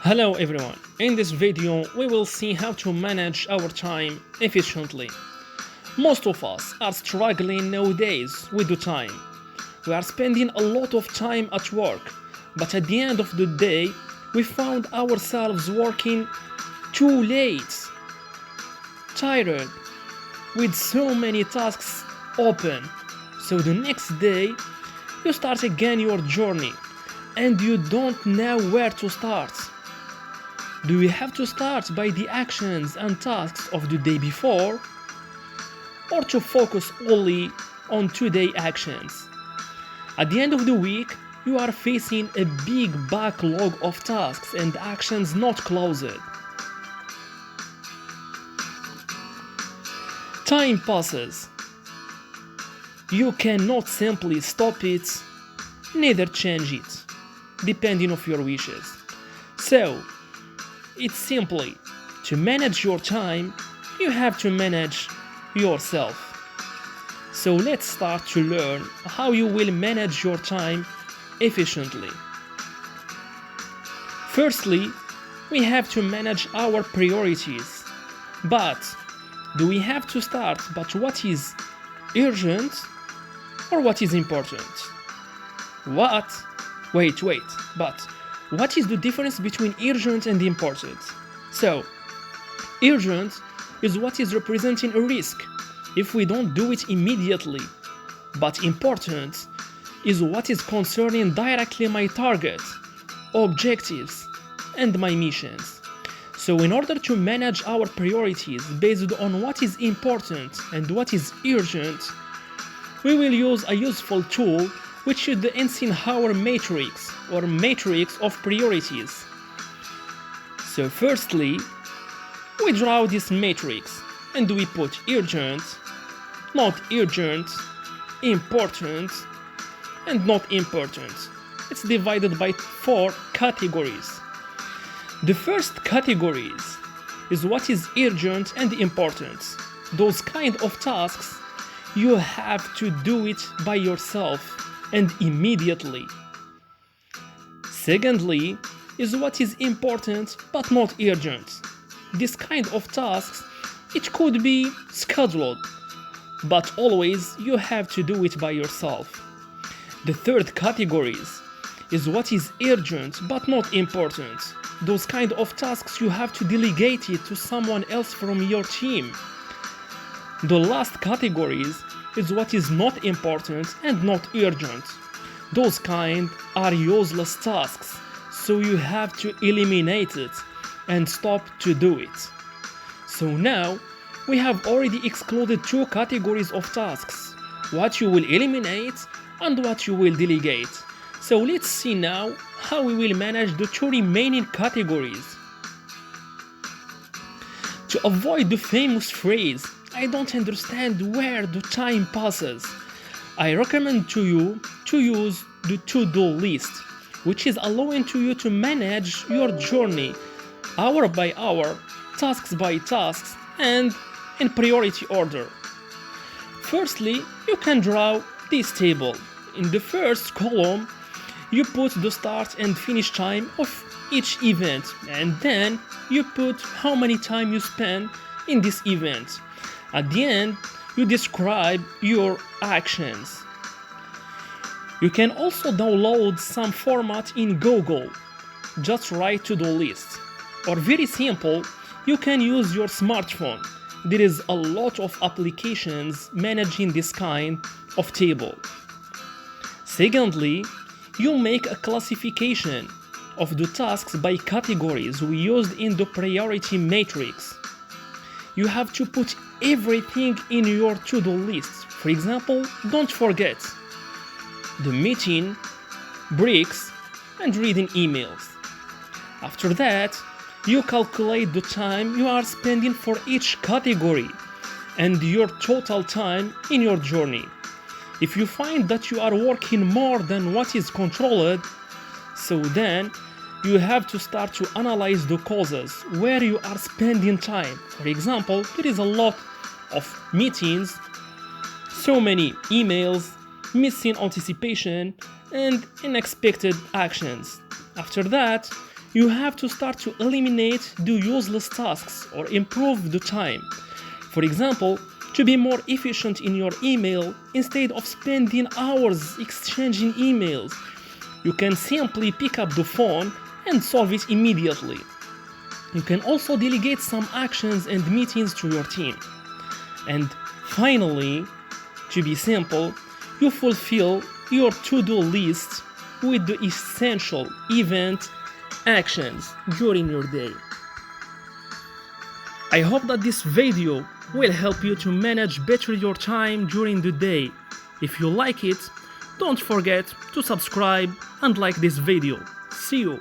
Hello everyone, in this video we will see how to manage our time efficiently. Most of us are struggling nowadays with the time. We are spending a lot of time at work, but at the end of the day we found ourselves working too late, tired, with so many tasks open. So the next day you start again your journey and you don't know where to start. Do we have to start by the actions and tasks of the day before, or to focus only on today actions? At the end of the week, you are facing a big backlog of tasks and actions not closed. Time passes. You cannot simply stop it, neither change it, depending on your wishes. So, it's simply to manage your time, you have to manage yourself. So let's start to learn how you will manage your time efficiently. Firstly, we have to manage our priorities. But do we have to start by what is urgent or what is important? But what is the difference between urgent and important? So, urgent is what is representing a risk if we don't do it immediately, but important is what is concerning directly my target, objectives, and my missions. So in order to manage our priorities based on what is important and what is urgent, we will use a useful tool which is the Enseinhower matrix or matrix of priorities. So firstly, we draw this matrix and we put urgent, not urgent, important, and not important. It's divided by 4 categories. The first categories is what is urgent and important. Those kind of tasks you have to do it by yourself and immediately. Secondly is what is important but not urgent. This kind of tasks, it could be scheduled, but always you have to do it by yourself. The third categories is what is urgent but not important. Those kind of tasks you have to delegate it to someone else from your team. The last categories is what is not important and not urgent. Those kind are useless tasks, so you have to eliminate it and stop to do it. So now we have already excluded 2 categories of tasks, what you will eliminate and what you will delegate. So let's see now how we will manage the 2 remaining categories. To avoid the famous phrase, I don't understand where the time passes, I recommend to you to use the To-Do List, which is allowing to you to manage your journey hour by hour, tasks by tasks, and in priority order. Firstly, you can draw this table. In the first column, you put the start and finish time of each event, and then you put how many time you spend in this event. At the end, you describe your actions. You can also download some format in Google. Just write To-Do List. Or very simple, you can use your smartphone. There is a lot of applications managing this kind of table. Secondly, you make a classification of the tasks by categories we used in the priority matrix. You have to put everything in your to-do list. For example, don't forget the meeting, breaks, and reading emails. After that, you calculate the time you are spending for each category and your total time in your journey. If you find that you are working more than what is controlled, so then you have to start to analyze the causes where you are spending time. For example, there is a lot of meetings, so many emails, missing anticipation, and unexpected actions. After that, you have to start to eliminate the useless tasks or improve the time. For example, to be more efficient in your email, instead of spending hours exchanging emails, you can simply pick up the phone and solve it immediately. You can also delegate some actions and meetings to your team. And finally, to be simple, you fulfill your to-do list with the essential event actions during your day. I hope that this video will help you to manage better your time during the day. If you like it, don't forget to subscribe and like this video. See you!